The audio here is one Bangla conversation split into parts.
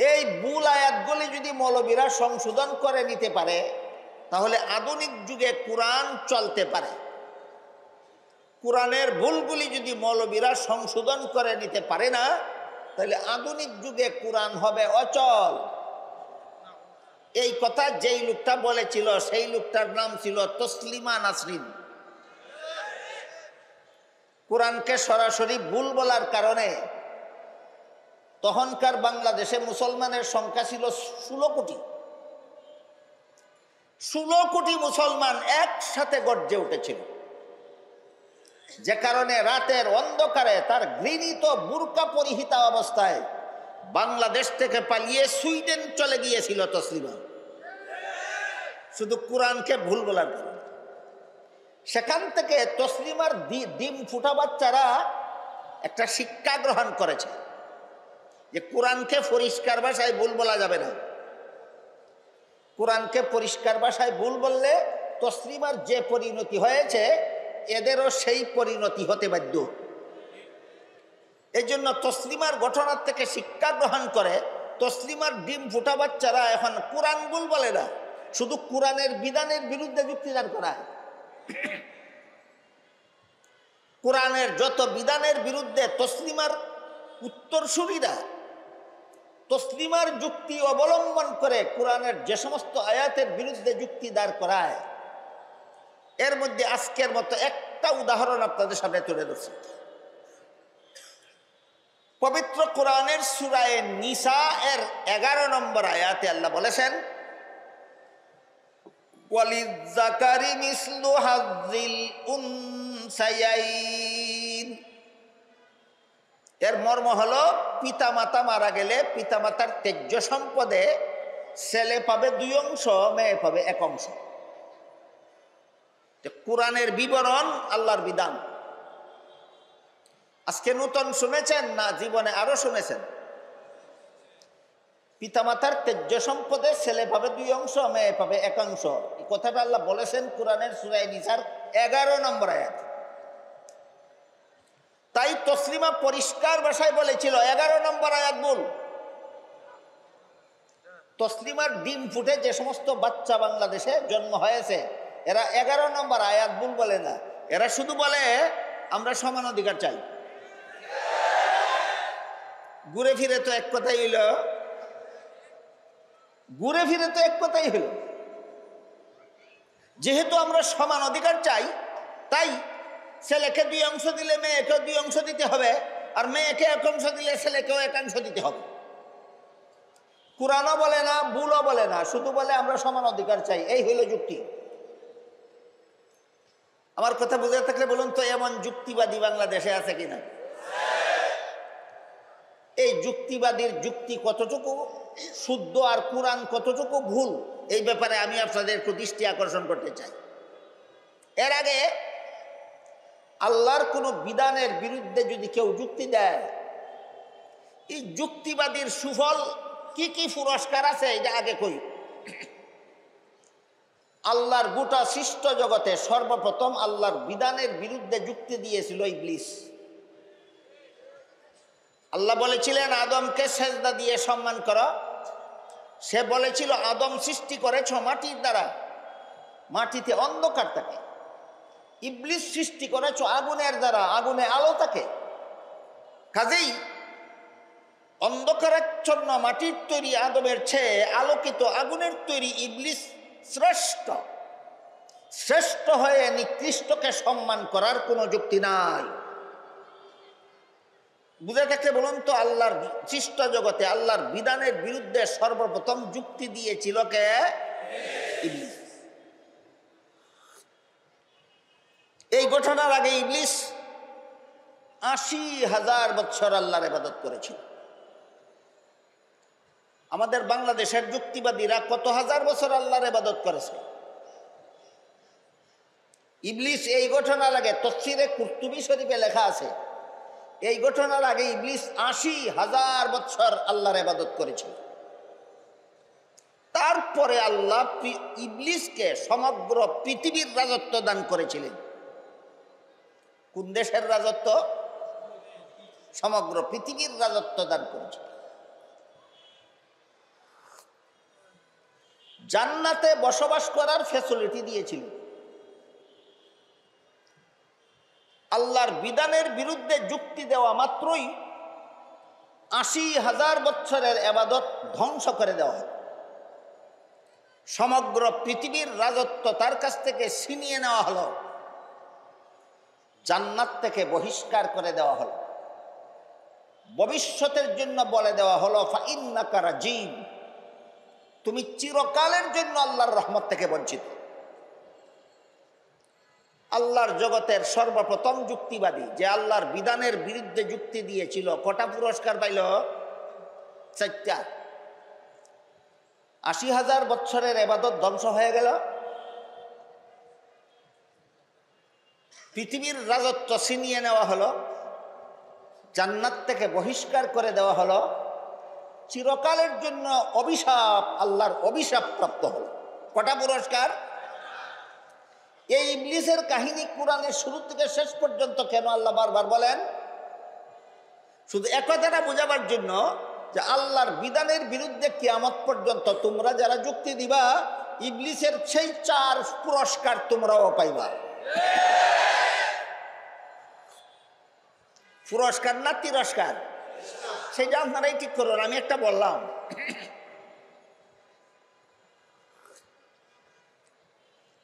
এই ভুল আয়াতগুলি যদি মৌলবীরা সংশোধন করে নিতে পারে তাহলে আধুনিক যুগে কোরআন চলতে পারে। কোরআনের ভুলগুলি যদি মৌলবীরা সংশোধন করে নিতে পারে না তাহলে আধুনিক যুগে কোরআন হবে অচল। এই কথা যেই লোকটা বলেছিল সেই লোকটার নাম ছিল তসলিমা নাসরিন। কোরআনকে সরাসরি ভুল বলার কারণে তখনকার বাংলাদেশে মুসলমানের সংখ্যা ছিল 16 কোটি। 16 কোটি মুসলমান একসাথে গর্জে উঠেছিল, যে কারণে রাতের অন্ধকারে তার ঘৃণিত বুরকা পরিহিতা অবস্থায় বাংলাদেশ থেকে পালিয়ে সুইডেন চলে গিয়েছিল তসলিমা, শুধু কোরআনকে ভুল বলার কারণে। সেখান থেকে তসলিমার ডিম ফুটা বাচ্চারা একটা শিক্ষা গ্রহণ করেছে যে কোরআনকে পরিষ্কার ভাষায় ভুল বলা যাবে না। কোরআনকে পরিষ্কার ভাষায় ভুল বললে তসলিমার যে পরিণতি হয়েছে এদেরও সেই পরিণতি হতে বাধ্য। এই জন্য তসলিমার ঘটনার থেকে শিক্ষা গ্রহণ করে তসলিমার ডিম ফুটা বাচ্চারা এখন কোরআন ভুল বলে না, শুধু কোরআনের বিধানের বিরুদ্ধে যুক্তি দাঁড় করায়। কোরআনের যত বিধানের বিরুদ্ধে তসলিমার উত্তরসূরিরা তসলিমার যুক্তি অবলম্বন করে কোরআনের যে সমস্ত আয়াতের বিরুদ্ধে যুক্তি দাঁড় করায়, এর মধ্যে আজকের মতো একটা উদাহরণ আপনাদের সামনে তুলে ধরছি। পবিত্র কোরআনের সূরা নিসা এর 11 নম্বর আয়াতে আল্লাহ বলেছেন, ওয়ালিযাকারি মিসলু হাযিল উনসায়াইন। এর মর্ম হলো পিতামাতা মারা গেলে পিতামাতার ত্যায্য সম্পদে ছেলে পাবে 2 অংশ, মেয়ে পাবে 1 অংশ। কোরআনের বিবরণ, আল্লাহর বিধান। আজকে নতুন শুনেছেন না জীবনে আরো শুনেছেন? পিতামাতার ত্যায্য সম্পদে ছেলে পাবে 2 অংশ, মেয়ে পাবে 1 অংশ। এই কথাটা আল্লাহ বলেছেন কোরআনের সূরা নিসার 11 নম্বর আয়াত। তাই তসলিমা পরিষ্কার ভাষায় বলেছিল 11 নম্বর আয়াত ভুল। তসলিমার ডিম ফুটে যে সমস্ত বাচ্চা বাংলাদেশে জন্ম হয়েছে এরা 11 নম্বর আয়াত ভুল বলে না, এরা শুধু বলে আমরা সমান অধিকার চাই। ঘুরে ফিরে তো এক কথাই হইল, ঘুরে ফিরে তো এক কথাই হইল, যেহেতু আমরা সমান অধিকার চাই তাই ছেলেকে 2 অংশ দিলে মেয়েকেও 2 অংশ দিতে হবে, আর মেয়েকে 1 অংশ দিলে ছেলেকেও 1 অংশ দিতে হবে। কোরআনও বলে না, ভুলও বলে না, শুধু বলে আমরা সমান অধিকার চাই। এই হইল যুক্তি। আমার কথা বুঝে থাকলে বলুন তো এমন যুক্তিবাদী বাংলাদেশে আছে কিনা? এই যুক্তিবাদীর যুক্তি কতটুকু শুদ্ধ আর কোরআন কতটুকু ভুল, এই ব্যাপারে আমি আপনাদের একটু দৃষ্টি আকর্ষণ করতে চাই। এর আগে আল্লাহর কোনো বিধানের বিরুদ্ধে যদি কেউ যুক্তি দেয়, এই যুক্তিবাদীর সুফল কি কি পুরস্কার আছে এটা আগে কই। আল্লাহর গোটা সৃষ্ট জগতে সর্বপ্রথম আল্লাহর বিধানের বিরুদ্ধে যুক্তি দিয়েছিল ইবলিস। আল্লাহ বলেছিলেন আদমকে সেজদা দিয়ে সম্মান করো। সে বলেছিল আদম সৃষ্টি করেছ মাটির দ্বারা, মাটিতে অন্ধকার থাকে। ইবলিস সৃষ্টি করেছ আগুনের দ্বারা, আগুনে আলো থাকে। কাজেই অন্ধকারাচ্ছন্ন মাটির তৈরি আদমের চেয়ে আলোকিত আগুনের তৈরি ইবলিস শ্রেষ্ঠ। শ্রেষ্ঠ হয়ে নিকৃষ্টকে সম্মান করার কোনো যুক্তি নাই। বুঝে থাকলে বলুন তো আল্লাহর সৃষ্ট জগতে আল্লাহর বিধানের বিরুদ্ধে সর্বপ্রথম যুক্তি দিয়েছিল কে? ইবলিস। এই ঘটনার আগে ইবলিস ৮০,০০০ বছর আল্লাহর ইবাদত করেছিল। আমাদের বাংলাদেশের যুক্তিবাদীরা কত হাজার বছর আল্লাহর ইবাদত করেছে। ইবলিস এই ঘটনার আগে তাফসীরে কুরতুবী শরীফে লেখা আছে, এই ঘটনার আগে ইবলিস ৮০,০০০ বছর আল্লাহর ইবাদত করেছিল। তারপরে আল্লাহ ইবলিসকে সমগ্র পৃথিবীর রাজত্ব দান করেছিলেন। কোন দেশের রাজত্ব? সমগ্র পৃথিবীর রাজত্ব দান করেছিলেন। জান্নাতে বসবাস করার ফ্যাসিলিটি দিয়েছিল। আল্লাহর বিধানের বিরুদ্ধে যুক্তি দেওয়া মাত্রই ৮০,০০০ বছরের ইবাদত ধ্বংস করে দেওয়া হয়। সমগ্র পৃথিবীর রাজত্ব তার কাছ থেকে ছিনিয়ে নেওয়া হলো, জান্নাত থেকে বহিষ্কার করে দেওয়া হলো, ভবিষ্যতের জন্য বলে দেওয়া হলো ফাইন্নাকা রাজিম, তুমি চিরকালের জন্য আল্লাহর রহমত থেকে বঞ্চিত। আল্লাহর জগতের সর্বপ্রথম যুক্তিবাদী যে আল্লাহর বিধানের বিরুদ্ধে যুক্তি দিয়েছিল, কটা পুরস্কার পাইল? 4টা। ৮০,০০০ বছরের ইবাদত ধ্বংস হয়ে গেল, পৃথিবীর রাজত্ব ছিনিয়ে নেওয়া হলো, জান্নাত থেকে বহিষ্কার করে দেওয়া হলো, চিরকালের জন্য অভিশাপ, আল্লাহর অভিশাপ প্রাপ্ত হলো। কটা পুরস্কার? এই ইবলিসের কাহিনী কোরআনের শুরু থেকে শেষ পর্যন্ত কেন আল্লাহ বারবার বলেন? শুধু একথাটা বোঝাবার জন্য যে আল্লাহর বিধানের বিরুদ্ধে কিয়ামত পর্যন্ত তোমরা যারা যুক্তি দিবা, ইবলিসের সেই 4 পুরস্কার তোমরাও পাইবা। পুরস্কার না তিরস্কার, সেটা আপনারাই ঠিক করুন। আমি একটা বললাম,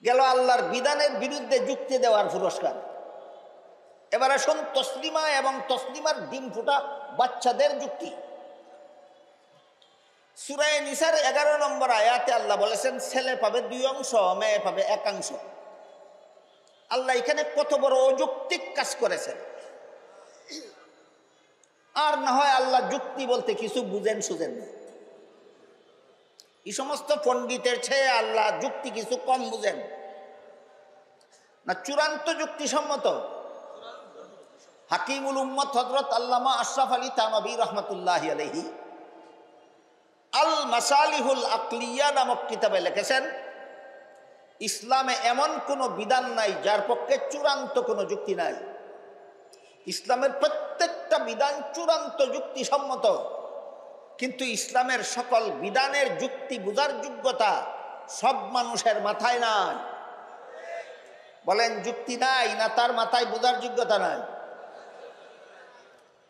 গেল আল্লাহর বিধানের বিরুদ্ধে যুক্তি দেওয়ার পুরস্কার। এবার আসুন তসলিমা এবং তসলিমার ডিম ফুটা বাচ্চাদের যুক্তি। সূরা নিসার 11 নম্বর আয়াতে আল্লাহ বলেছেন ছেলে পাবে 2 অংশ, মেয়ে পাবে 1 অংশ। আল্লাহ এখানে কত বড় অযৌক্তিক কাজ করেছেন। আর না হয় আল্লাহ যুক্তি বলতে কিছু বুঝেন সুঝেন না। এই সমস্ত পণ্ডিতের চেয়ে আল্লাহ যুক্তি কিছু কম বুঝেন না, চূড়ান্ত যুক্তিসম্মত। হাকিমুল উম্মত হযরত আল্লামা আশরাফ আলী থানভী রহমতুল্লাহি আলাইহি আল মাসালিহুল আকলিয়া নামক কিতাবে লিখেছেন, ইসলামে এমন কোনো বিধান নাই যার পক্ষে চূড়ান্ত কোনো যুক্তি নাই। ইসলামের প্রত্যেকটা বিধান চূড়ান্ত যুক্তিসম্মত, কিন্তু ইসলামের সকল বিধানের যুক্তি বোঝার যোগ্যতা সব মানুষের মাথায় নাই। বলেন যুক্তি নাই না তার মাথায় বোঝার যোগ্যতা নাই?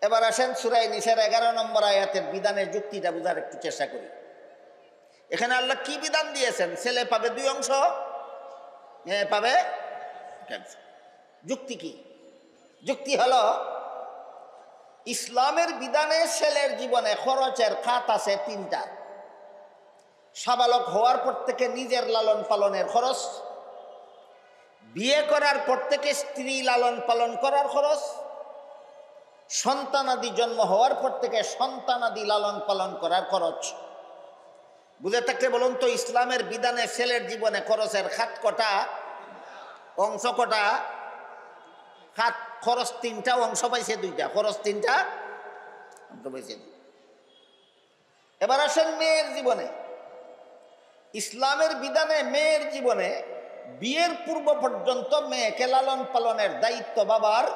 এবার আসেন সূরা নিসার 11 নম্বর আয়াতের বিধানের যুক্তিটা বোঝার একটু চেষ্টা করি। এখানে আল্লাহ কি বিধান দিয়েছেন? ছেলে পাবে 2 অংশ, মেয়ে পাবে 1 অংশ। যুক্তি কি? যুক্তি হলো ইসলামের বিধানে ছেলের জীবনে খরচের খাত আছে 3টা। সাবালক হওয়ার পর থেকে নিজের লালন পালনের খরচ, বিয়ে করার পর থেকে স্ত্রী লালন পালন করার খরচ, সন্তানাদি জন্ম হওয়ার পর থেকে সন্তানাদি লালন পালন করার খরচ। বুঝে থাকলে বলুন তো, ইসলামের বিধানে ছেলের জীবনে খরচের খাত কটা? অংশ কটা? খাত। খরচ 3টা, অংশ পাইছে 2টা। খরচ 3টা, অংশ পাইছে 2টা। এবার আসেন মেয়ের জীবনে। ইসলামের বিধানে মেয়ের জীবনে বিয়ের পূর্ব পর্যন্ত মেয়েকে লালন পালনের দায়িত্ব বাবার,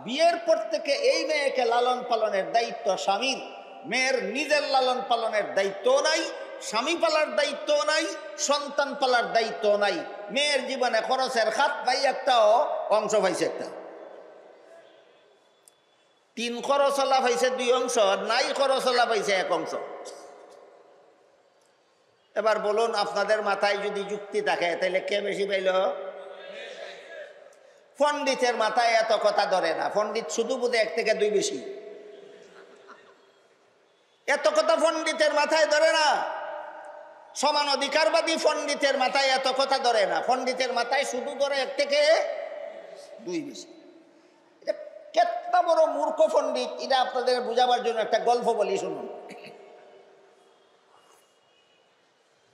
বিয়ের পর থেকে এই মেয়েকে লালন পালনের দায়িত্ব স্বামীর। মেয়ের নিজের লালন পালনের দায়িত্ব নাই, স্বামী পালার দায়িত্ব নাই, সন্তান পালার দায়িত্ব নাই। মেয়ের জীবনে খরচের খাত নাই একটাও, অংশ পাইছে একটা। 3 খরচলা পাইছে 2 অংশ, নাই খরচলা পাইছে 1 অংশ। এবার বলুন, আপনাদের মাথায় যদি যুক্তি থাকে তাহলে কে বেশি পাইল? পণ্ডিতের মাথায় এত কথা ধরে না। পণ্ডিত শুধু বোধে 1 থেকে 2 বেশি। এত কথা পণ্ডিতের মাথায় ধরে না। সমান অধিকারবাদী পণ্ডিতের মাথায় এত কথা ধরে না। পণ্ডিতের মাথায় শুধু ধরে 1 থেকে 2 বেশি। এটা কেতটা বড় মূর্খ পণ্ডিত, এটা আপনাদের বুঝাবার জন্য একটা গল্প বলি, শুনুন।